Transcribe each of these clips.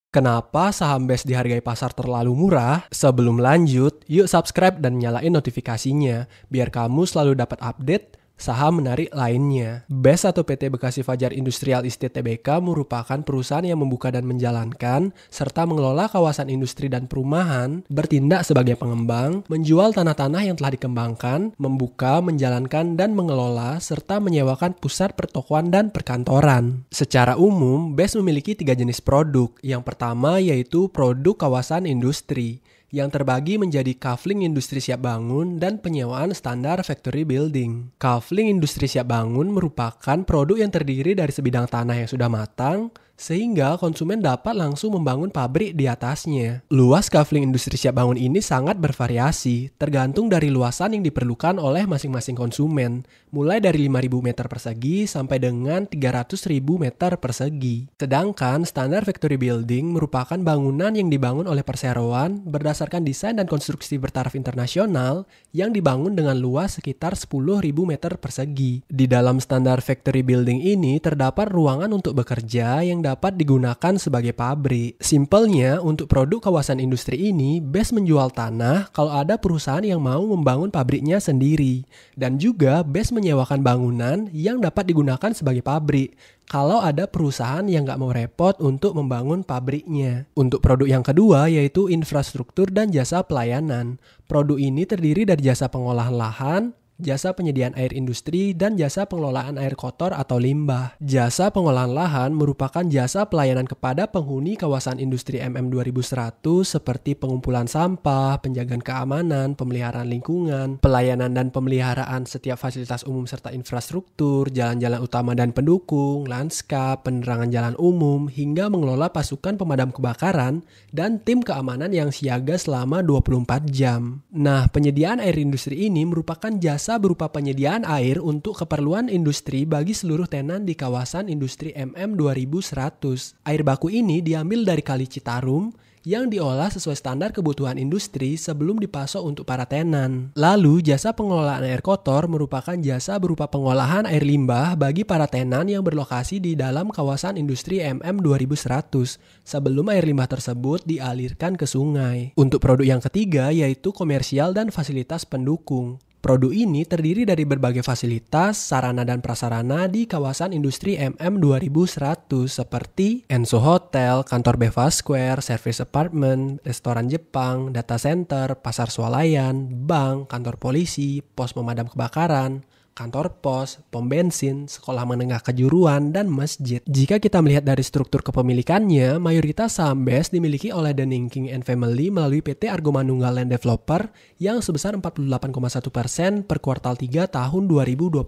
Kenapa saham BES dihargai pasar terlalu murah? Sebelum lanjut, yuk subscribe dan nyalain notifikasinya, biar kamu selalu dapat update saham menarik lainnya. BES atau PT Bekasi Fajar Industrial Estate Tbk merupakan perusahaan yang membuka dan menjalankan, serta mengelola kawasan industri dan perumahan, bertindak sebagai pengembang, menjual tanah-tanah yang telah dikembangkan, membuka, menjalankan, dan mengelola, serta menyewakan pusat pertokoan dan perkantoran. Secara umum, BES memiliki 3 jenis produk. Yang pertama yaitu produk kawasan industri, yang terbagi menjadi kafling industri siap bangun dan penyewaan standar factory building. Kafling industri siap bangun merupakan produk yang terdiri dari sebidang tanah yang sudah matang, sehingga konsumen dapat langsung membangun pabrik di atasnya. Luas kafling industri siap bangun ini sangat bervariasi, tergantung dari luasan yang diperlukan oleh masing-masing konsumen, mulai dari 5.000 meter persegi sampai dengan 300.000 meter persegi. Sedangkan standar factory building merupakan bangunan yang dibangun oleh perseroan berdasarkan desain dan konstruksi bertaraf internasional yang dibangun dengan luas sekitar 10.000 meter persegi. Di dalam standar factory building ini terdapat ruangan untuk bekerja yang dapat digunakan sebagai pabrik. Simpelnya, untuk produk kawasan industri ini, BES menjual tanah kalau ada perusahaan yang mau membangun pabriknya sendiri. Dan juga BES menyewakan bangunan yang dapat digunakan sebagai pabrik kalau ada perusahaan yang nggak mau repot untuk membangun pabriknya. Untuk produk yang kedua yaitu infrastruktur dan jasa pelayanan. Produk ini terdiri dari jasa pengolahan lahan, jasa penyediaan air industri, dan jasa pengelolaan air kotor atau limbah. Jasa pengolahan lahan merupakan jasa pelayanan kepada penghuni kawasan industri MM2100 seperti pengumpulan sampah, penjagaan keamanan, pemeliharaan lingkungan, pelayanan dan pemeliharaan setiap fasilitas umum serta infrastruktur, jalan-jalan utama dan pendukung, lanskap, penerangan jalan umum, hingga mengelola pasukan pemadam kebakaran dan tim keamanan yang siaga selama 24 jam. Nah, penyediaan air industri ini merupakan jasa berupa penyediaan air untuk keperluan industri bagi seluruh tenan di kawasan industri MM2100. Air baku ini diambil dari Kali Citarum yang diolah sesuai standar kebutuhan industri sebelum dipasok untuk para tenan. Lalu, jasa pengelolaan air kotor merupakan jasa berupa pengolahan air limbah bagi para tenan yang berlokasi di dalam kawasan industri MM2100 sebelum air limbah tersebut dialirkan ke sungai. Untuk produk yang ketiga yaitu komersial dan fasilitas pendukung. Produk ini terdiri dari berbagai fasilitas, sarana dan prasarana di kawasan industri MM2100 seperti Enso Hotel, kantor Beva Square, service apartment, restoran Jepang, data center, pasar swalayan, bank, kantor polisi, pos pemadam kebakaran, kantor pos, pom bensin, sekolah menengah kejuruan, dan masjid. Jika kita melihat dari struktur kepemilikannya, mayoritas saham BES dimiliki oleh The Ningking & Family melalui PT Argo Manunggal Land Developer yang sebesar 48,1% per kuartal 3 tahun 2024.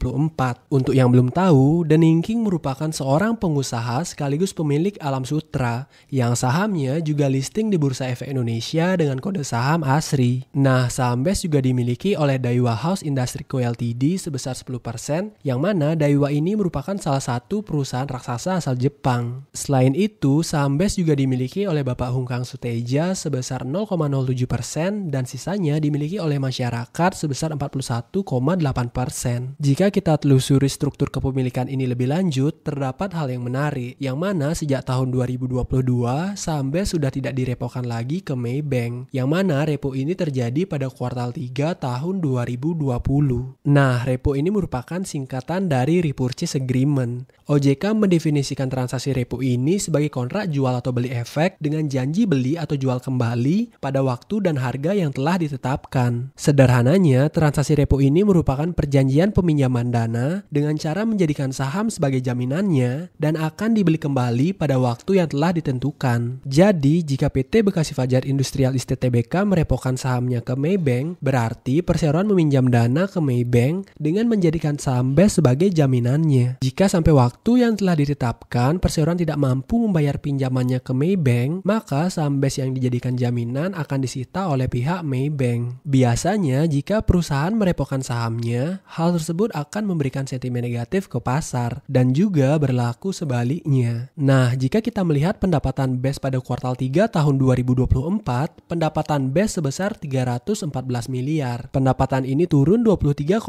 Untuk yang belum tahu, The Ningking merupakan seorang pengusaha sekaligus pemilik Alam Sutra yang sahamnya juga listing di Bursa Efek Indonesia dengan kode saham ASRI. Nah, saham BES juga dimiliki oleh Daiwa House Industry Co Ltd sebesar 10%, yang mana Daiwa ini merupakan salah satu perusahaan raksasa asal Jepang. Selain itu, saham BES juga dimiliki oleh Bapak Hung Kang Suteja sebesar 0,07% dan sisanya dimiliki oleh masyarakat sebesar 41,8%. Jika kita telusuri struktur kepemilikan ini lebih lanjut, terdapat hal yang menarik, yang mana sejak tahun 2022, saham BES sudah tidak direpokan lagi ke Maybank, yang mana repo ini terjadi pada kuartal 3 tahun 2020. Nah, repo ini merupakan singkatan dari Repurchase Agreement. OJK mendefinisikan transaksi repo ini sebagai kontrak jual atau beli efek dengan janji beli atau jual kembali pada waktu dan harga yang telah ditetapkan. Sederhananya, transaksi repo ini merupakan perjanjian peminjaman dana dengan cara menjadikan saham sebagai jaminannya dan akan dibeli kembali pada waktu yang telah ditentukan. Jadi, jika PT Bekasi Fajar Industrial Estate Tbk merepokan sahamnya ke Maybank, berarti perseroan meminjam dana ke Maybank dengan menjadikan saham BES sebagai jaminannya. Jika sampai waktu yang telah ditetapkan perseroan tidak mampu membayar pinjamannya ke Maybank, maka saham BES yang dijadikan jaminan akan disita oleh pihak Maybank. Biasanya jika perusahaan merepokan sahamnya, hal tersebut akan memberikan sentimen negatif ke pasar dan juga berlaku sebaliknya. Nah, jika kita melihat pendapatan BES pada kuartal 3 tahun 2024, pendapatan BES sebesar 314 miliar. Pendapatan ini turun 23,6%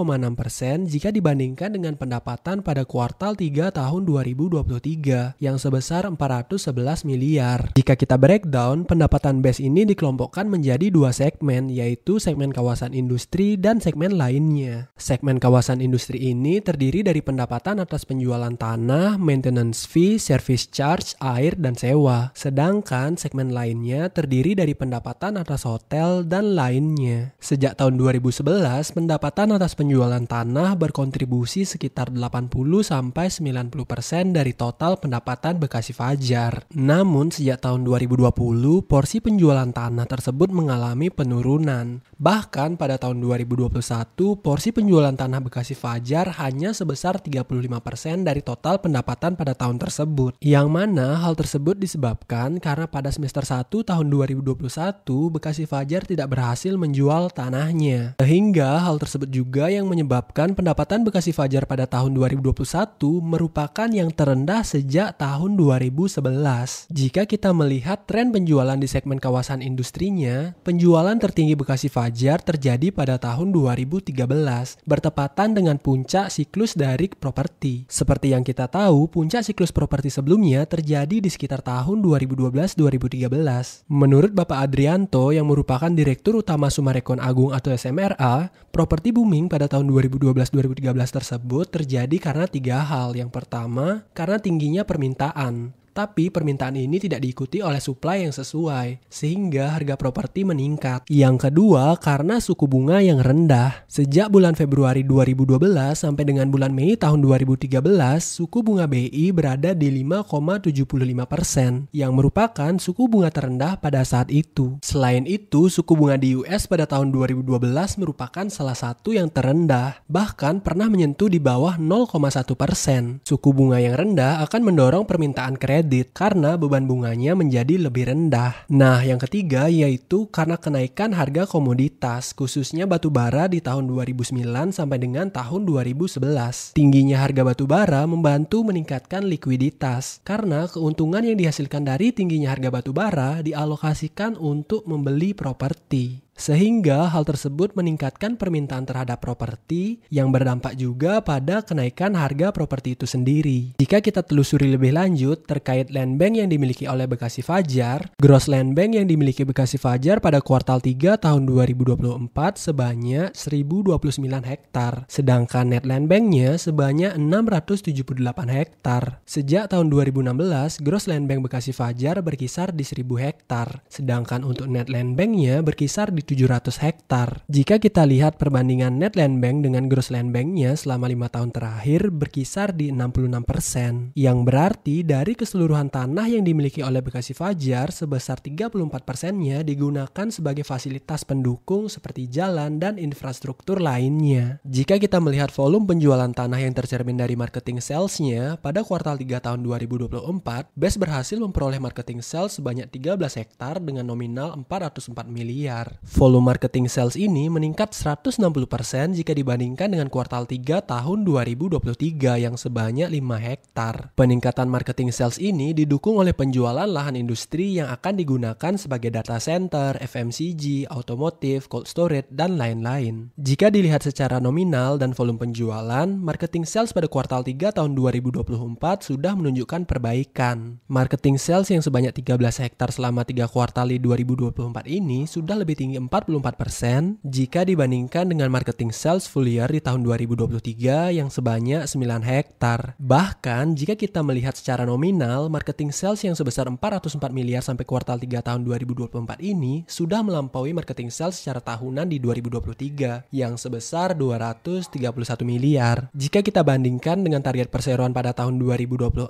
jika dibandingkan dengan pendapatan pada kuartal 3 tahun 2023 yang sebesar 411 miliar. Jika kita breakdown, pendapatan BES ini dikelompokkan menjadi dua segmen, yaitu segmen kawasan industri dan segmen lainnya. Segmen kawasan industri ini terdiri dari pendapatan atas penjualan tanah, maintenance fee, service charge, air, dan sewa. Sedangkan segmen lainnya terdiri dari pendapatan atas hotel dan lainnya. Sejak tahun 2011, pendapatan atas penjualan tanah berkontribusi sekitar 80-90% dari total pendapatan Bekasi Fajar. Namun sejak tahun 2020, porsi penjualan tanah tersebut mengalami penurunan. Bahkan pada tahun 2021, porsi penjualan tanah Bekasi Fajar hanya sebesar 35% dari total pendapatan pada tahun tersebut. Yang mana hal tersebut disebabkan karena pada semester 1 tahun 2021, Bekasi Fajar tidak berhasil menjual tanahnya. Sehingga hal tersebut juga yang menyebabkan pendapatan Bekasi Fajar pada tahun 2021 merupakan yang terendah sejak tahun 2011. Jika kita melihat tren penjualan di segmen kawasan industrinya, penjualan tertinggi Bekasi Fajar terjadi pada tahun 2013, bertepatan dengan puncak siklus dari properti. Seperti yang kita tahu, puncak siklus properti sebelumnya terjadi di sekitar tahun 2012-2013. Menurut Bapak Adrianto yang merupakan Direktur Utama Summarecon Agung atau SMRA, properti booming pada tahun 2012-2013 tersebut terjadi karena tiga hal. Yang pertama, karena tingginya permintaan. Tapi permintaan ini tidak diikuti oleh supply yang sesuai, sehingga harga properti meningkat. Yang kedua, karena suku bunga yang rendah. Sejak bulan Februari 2012 sampai dengan bulan Mei tahun 2013, suku bunga BI berada di 5,75%, yang merupakan suku bunga terendah pada saat itu. Selain itu, suku bunga di US pada tahun 2012 merupakan salah satu yang terendah, bahkan pernah menyentuh di bawah 0,1%. Suku bunga yang rendah akan mendorong permintaan kredit karena beban bunganya menjadi lebih rendah. Nah, yang ketiga yaitu karena kenaikan harga komoditas, khususnya batu bara di tahun 2009 sampai dengan tahun 2011. Tingginya harga batu bara membantu meningkatkan likuiditas karena keuntungan yang dihasilkan dari tingginya harga batu bara dialokasikan untuk membeli properti. Sehingga hal tersebut meningkatkan permintaan terhadap properti yang berdampak juga pada kenaikan harga properti itu sendiri. Jika kita telusuri lebih lanjut terkait land bank yang dimiliki oleh Bekasi Fajar, gross land bank yang dimiliki Bekasi Fajar pada kuartal 3 tahun 2024 sebanyak 1029 hektar, sedangkan net land banknya sebanyak 678 hektar. Sejak tahun 2016, gross land bank Bekasi Fajar berkisar di 1000 hektar, sedangkan untuk net land banknya berkisar di 700 hektar. Jika kita lihat perbandingan net land bank dengan gross land banknya selama 5 tahun terakhir berkisar di 66%, yang berarti dari keseluruhan tanah yang dimiliki oleh Bekasi Fajar sebesar 34%-nya digunakan sebagai fasilitas pendukung seperti jalan dan infrastruktur lainnya. Jika kita melihat volume penjualan tanah yang tercermin dari marketing sales-nya, pada kuartal 3 tahun 2024, BES berhasil memperoleh marketing sales sebanyak 13 hektar dengan nominal 404 miliar. Volume marketing sales ini meningkat 160% jika dibandingkan dengan kuartal 3 tahun 2023 yang sebanyak 5 hektar. Peningkatan marketing sales ini didukung oleh penjualan lahan industri yang akan digunakan sebagai data center, FMCG, otomotif, cold storage, dan lain-lain. Jika dilihat secara nominal dan volume penjualan, marketing sales pada kuartal 3 tahun 2024 sudah menunjukkan perbaikan. Marketing sales yang sebanyak 13 hektar selama 3 kuartal di 2024 ini sudah lebih tinggi 44% jika dibandingkan dengan marketing sales full year di tahun 2023 yang sebanyak 9 hektar. Bahkan jika kita melihat secara nominal, marketing sales yang sebesar 404 miliar sampai kuartal 3 tahun 2024 ini sudah melampaui marketing sales secara tahunan di 2023 yang sebesar 231 miliar. Jika kita bandingkan dengan target perseroan pada tahun 2024,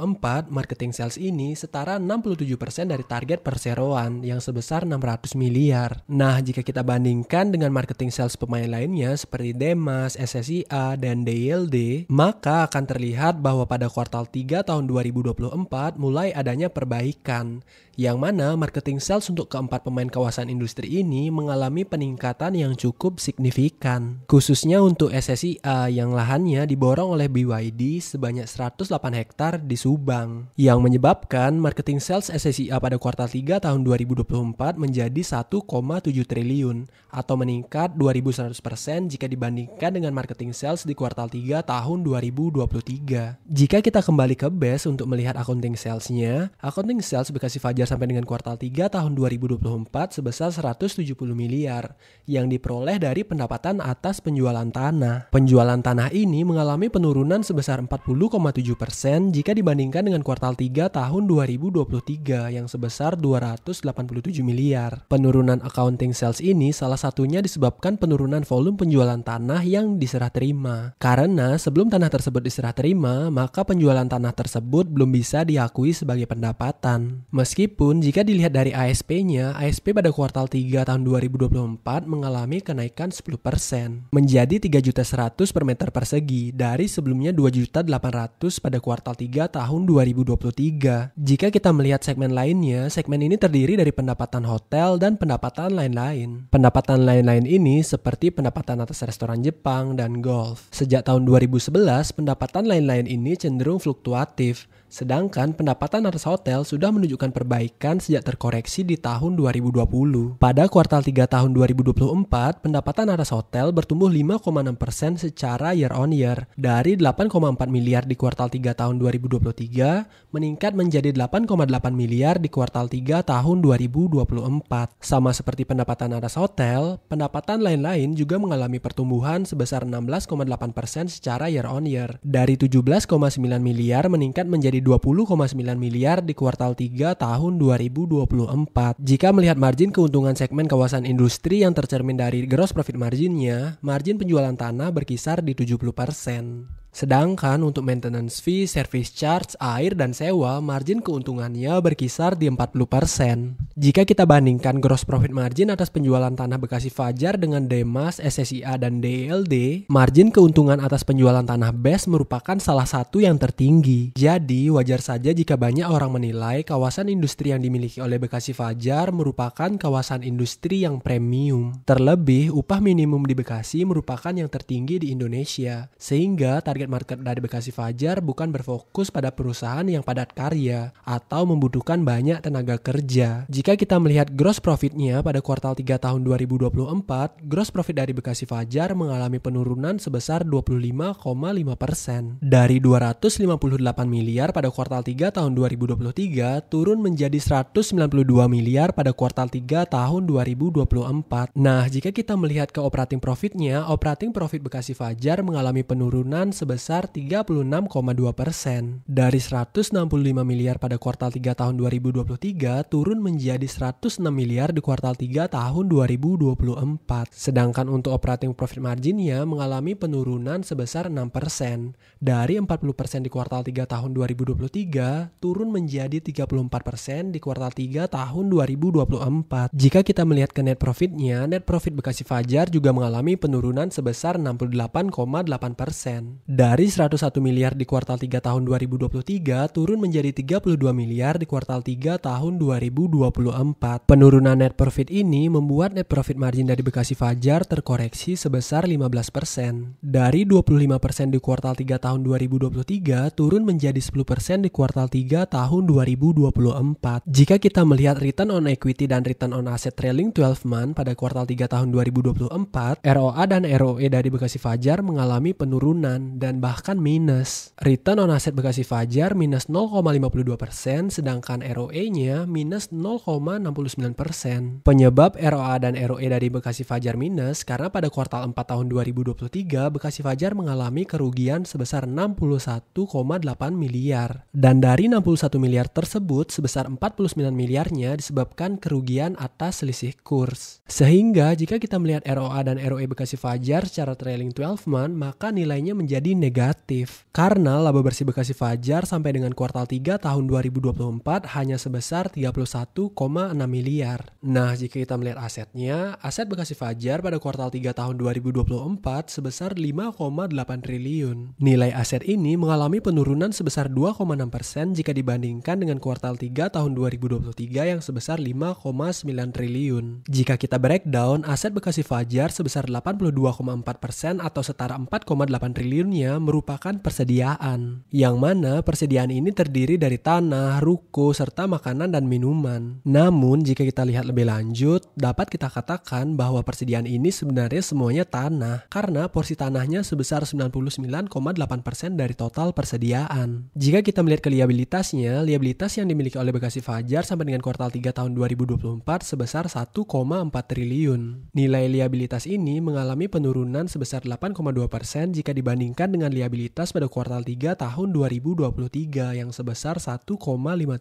marketing sales ini setara 67% dari target perseroan yang sebesar 600 miliar. Nah, jika kita bandingkan dengan marketing sales pemain lainnya seperti Demas, SSIA, dan DILD, maka akan terlihat bahwa pada kuartal 3 tahun 2024 mulai adanya perbaikan, yang mana marketing sales untuk keempat pemain kawasan industri ini mengalami peningkatan yang cukup signifikan. Khususnya untuk SSIA yang lahannya diborong oleh BYD sebanyak 108 hektar di Subang, yang menyebabkan marketing sales SSIA pada kuartal 3 tahun 2024 menjadi 1,7 triliun triliun atau meningkat 2.100% jika dibandingkan dengan marketing sales di kuartal 3 tahun 2023. Jika kita kembali ke base untuk melihat accounting salesnya, accounting sales Bekasi Fajar sampai dengan kuartal 3 tahun 2024 sebesar 170 miliar yang diperoleh dari pendapatan atas penjualan tanah. Penjualan tanah ini mengalami penurunan sebesar 40,7% jika dibandingkan dengan kuartal 3 tahun 2023 yang sebesar 287 miliar. Penurunan accounting sales ini salah satunya disebabkan penurunan volume penjualan tanah yang diserah terima. Karena sebelum tanah tersebut diserah terima, maka penjualan tanah tersebut belum bisa diakui sebagai pendapatan. Meskipun jika dilihat dari ASP-nya, ASP pada kuartal 3 tahun 2024 mengalami kenaikan 10% menjadi 3.100.000 per meter persegi dari sebelumnya 2.800.000 pada kuartal 3 tahun 2023. Jika kita melihat segmen lainnya, segmen ini terdiri dari pendapatan hotel dan pendapatan lain-lain. Pendapatan lain-lain ini seperti pendapatan atas restoran Jepang dan golf. Sejak tahun 2011, pendapatan lain-lain ini cenderung fluktuatif. Sedangkan pendapatan atas hotel sudah menunjukkan perbaikan sejak terkoreksi di tahun 2020. Pada kuartal 3 tahun 2024, pendapatan atas hotel bertumbuh 5,6% secara year on year. Dari 8,4 miliar di kuartal 3 tahun 2023, meningkat menjadi 8,8 miliar di kuartal 3 tahun 2024. Sama seperti pendapatan atas hotel, pendapatan lain-lain juga mengalami pertumbuhan sebesar 16,8% secara year on year. Dari 17,9 miliar meningkat menjadi 20,9 miliar di kuartal 3 tahun 2024. Jika melihat margin keuntungan segmen kawasan industri yang tercermin dari gross profit marginnya, margin penjualan tanah berkisar di 70%. Sedangkan untuk maintenance fee, service charge, air, dan sewa, margin keuntungannya berkisar di 40%. Jika kita bandingkan gross profit margin atas penjualan tanah Bekasi Fajar dengan Demas, SSIA, dan DLD, margin keuntungan atas penjualan tanah BES merupakan salah satu yang tertinggi. Jadi, wajar saja jika banyak orang menilai kawasan industri yang dimiliki oleh Bekasi Fajar merupakan kawasan industri yang premium. Terlebih, upah minimum di Bekasi merupakan yang tertinggi di Indonesia, sehingga target market dari Bekasi Fajar bukan berfokus pada perusahaan yang padat karya atau membutuhkan banyak tenaga kerja. Jika kita melihat gross profitnya pada kuartal 3 tahun 2024, gross profit dari Bekasi Fajar mengalami penurunan sebesar 25,5%. Dari 258 miliar pada kuartal 3 tahun 2023 turun menjadi 192 miliar pada kuartal 3 tahun 2024. Nah, jika kita melihat ke operating profitnya, operating profit Bekasi Fajar mengalami penurunan sebesar 36,2%. Dari 165 miliar pada kuartal 3 tahun 2023 turun menjadi 106 miliar di kuartal 3 tahun 2024. Sedangkan untuk operating profit marginnya mengalami penurunan sebesar 6%. Dari 40% di kuartal 3 tahun 2023 turun menjadi 34% di kuartal 3 tahun 2024. Jika kita melihat ke net profitnya, net profit Bekasi Fajar juga mengalami penurunan sebesar 68,8%. Dari 101 miliar di kuartal 3 tahun 2023 turun menjadi 32 miliar di kuartal 3 tahun 2024. Penurunan net profit ini membuat net profit margin dari Bekasi Fajar terkoreksi sebesar 15%. Dari 25% di kuartal 3 tahun 2023 turun menjadi 10% di kuartal 3 tahun 2024. Jika kita melihat return on equity dan return on asset trailing 12 month pada kuartal 3 tahun 2024, ROA dan ROE dari Bekasi Fajar mengalami penurunan dan bahkan minus. Return on asset Bekasi Fajar minus 0,52%, sedangkan ROE-nya minus 0,69%. Penyebab ROA dan ROE dari Bekasi Fajar minus karena pada kuartal 4 tahun 2023 Bekasi Fajar mengalami kerugian sebesar 61,8 miliar. Dan dari 61 miliar tersebut, sebesar 49 miliarnya disebabkan kerugian atas selisih kurs. Sehingga jika kita melihat ROA dan ROE Bekasi Fajar secara trailing 12 month, maka nilainya menjadi negatif. Karena laba bersih Bekasi Fajar sampai dengan kuartal 3 tahun 2024 hanya sebesar 31,6 miliar. Nah, jika kita melihat asetnya, aset Bekasi Fajar pada kuartal 3 tahun 2024 sebesar 5,8 triliun. Nilai aset ini mengalami penurunan sebesar 2,6% jika dibandingkan dengan kuartal 3 tahun 2023 yang sebesar 5,9 triliun. Jika kita breakdown, aset Bekasi Fajar sebesar 82,4% atau setara 4,8 triliunnya selanjutnya merupakan persediaan, yang mana persediaan ini terdiri dari tanah, ruko, serta makanan dan minuman. Namun, jika kita lihat lebih lanjut, dapat kita katakan bahwa persediaan ini sebenarnya semuanya tanah, karena porsi tanahnya sebesar 99,8% dari total persediaan. Jika kita melihat ke liabilitasnya, liabilitas yang dimiliki oleh Bekasi Fajar sampai dengan kuartal 3 tahun 2024 sebesar 1,4 triliun. Nilai liabilitas ini mengalami penurunan sebesar 8,2% jika dibandingkan dengan liabilitas pada kuartal 3 tahun 2023 yang sebesar 1,5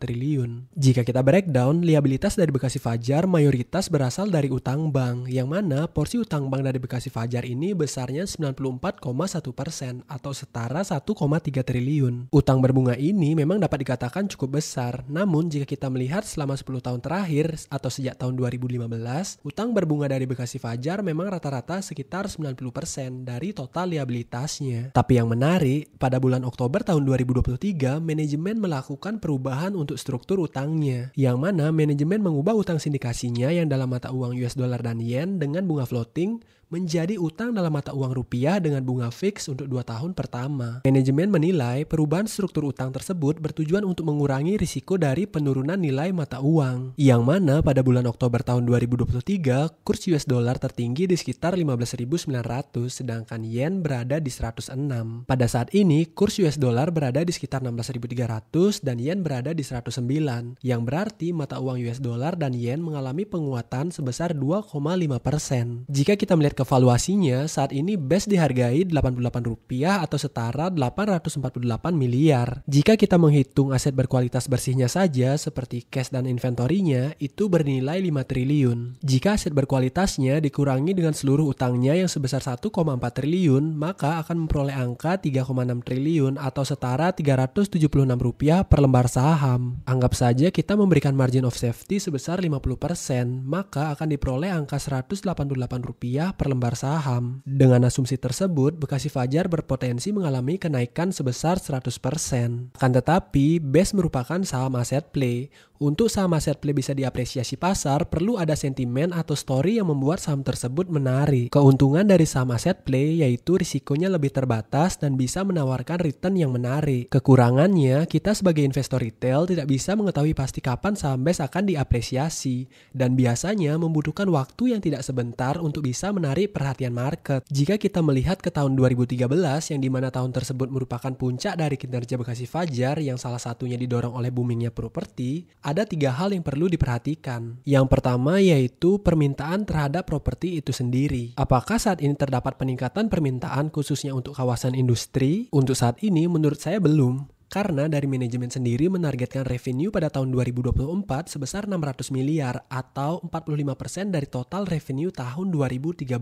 triliun. Jika kita breakdown, liabilitas dari Bekasi Fajar mayoritas berasal dari utang bank, yang mana porsi utang bank dari Bekasi Fajar ini besarnya 94,1% atau setara 1,3 triliun. Utang berbunga ini memang dapat dikatakan cukup besar, namun jika kita melihat selama 10 tahun terakhir atau sejak tahun 2015, utang berbunga dari Bekasi Fajar memang rata-rata sekitar 90% dari total liabilitasnya. Tapi yang menarik, pada bulan Oktober tahun 2023, manajemen melakukan perubahan untuk struktur utangnya, yang mana manajemen mengubah utang sindikasinya yang dalam mata uang US dollar dan yen dengan bunga floating menjadi utang dalam mata uang rupiah dengan bunga fix untuk 2 tahun pertama. Manajemen menilai perubahan struktur utang tersebut bertujuan untuk mengurangi risiko dari penurunan nilai mata uang, yang mana pada bulan Oktober tahun 2023, kurs US dollar tertinggi di sekitar 15.900, sedangkan yen berada di 106. Pada saat ini, kurs US dollar berada di sekitar 16.300 dan yen berada di 109, yang berarti mata uang US dollar dan yen mengalami penguatan sebesar 2,5%. Jika kita melihat ke valuasinya, saat ini BES dihargai Rp88 atau setara 848 miliar. Jika kita menghitung aset berkualitas bersihnya saja seperti cash dan inventorinya, itu bernilai 5 triliun. Jika aset berkualitasnya dikurangi dengan seluruh utangnya yang sebesar 1,4 triliun, maka akan memperoleh angka 3,6 triliun atau setara Rp376 per lembar saham. Anggap saja kita memberikan margin of safety sebesar 50%, maka akan diperoleh angka Rp188 per lembar saham. Dengan asumsi tersebut, Bekasi Fajar berpotensi mengalami kenaikan sebesar 100%. Akan tetapi, BES merupakan saham aset play. Untuk saham aset play bisa diapresiasi pasar, perlu ada sentimen atau story yang membuat saham tersebut menarik. Keuntungan dari saham aset play yaitu risikonya lebih terbatas dan bisa menawarkan return yang menarik. Kekurangannya, kita sebagai investor retail tidak bisa mengetahui pasti kapan saham BES akan diapresiasi, dan biasanya membutuhkan waktu yang tidak sebentar untuk bisa menarik perhatian market. Jika kita melihat ke tahun 2013, yang dimana tahun tersebut merupakan puncak dari kinerja Bekasi Fajar yang salah satunya didorong oleh boomingnya properti, ada 3 hal yang perlu diperhatikan. Yang pertama yaitu permintaan terhadap properti itu sendiri. Apakah saat ini terdapat peningkatan permintaan khususnya untuk kawasan industri? Untuk saat ini menurut saya belum. Karena dari manajemen sendiri menargetkan revenue pada tahun 2024 sebesar 600 miliar atau 45% dari total revenue tahun 2013.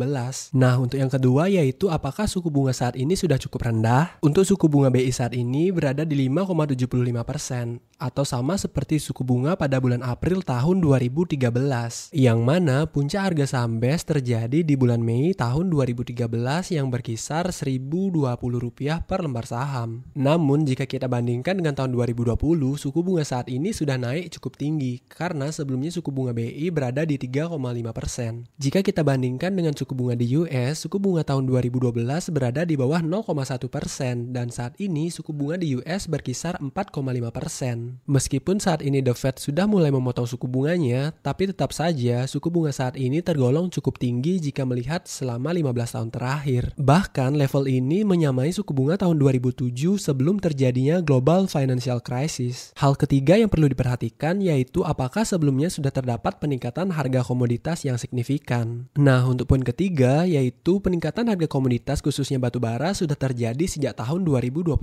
Nah, untuk yang kedua yaitu apakah suku bunga saat ini sudah cukup rendah? Untuk suku bunga BI saat ini berada di 5,75% atau sama seperti suku bunga pada bulan April tahun 2013. Yang mana puncak harga saham BES terjadi di bulan Mei tahun 2013 yang berkisar Rp1.020 per lembar saham. Namun jika kita bandingkan dengan tahun 2020, suku bunga saat ini sudah naik cukup tinggi karena sebelumnya suku bunga BI berada di 3,5%. Jika kita bandingkan dengan suku bunga di US, suku bunga tahun 2012 berada di bawah 0,1% dan saat ini suku bunga di US berkisar 4,5%. Meskipun saat ini The Fed sudah mulai memotong suku bunganya, tapi tetap saja suku bunga saat ini tergolong cukup tinggi jika melihat selama 15 tahun terakhir. Bahkan level ini menyamai suku bunga tahun 2007 sebelum terjadinya Global Financial Crisis. Hal ketiga yang perlu diperhatikan yaitu apakah sebelumnya sudah terdapat peningkatan harga komoditas yang signifikan. Nah, untuk poin ketiga yaitu peningkatan harga komoditas khususnya batu bara sudah terjadi sejak tahun 2021.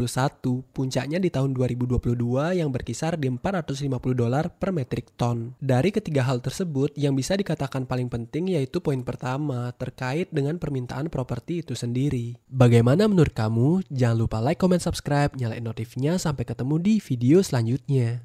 Puncaknya di tahun 2022 yang berkisar di $450 per metrik ton. Dari ketiga hal tersebut, yang bisa dikatakan paling penting yaitu poin pertama terkait dengan permintaan properti itu sendiri. Bagaimana menurut kamu? Jangan lupa like, comment, subscribe, nyalain notifnya. Sampai ketemu di video selanjutnya.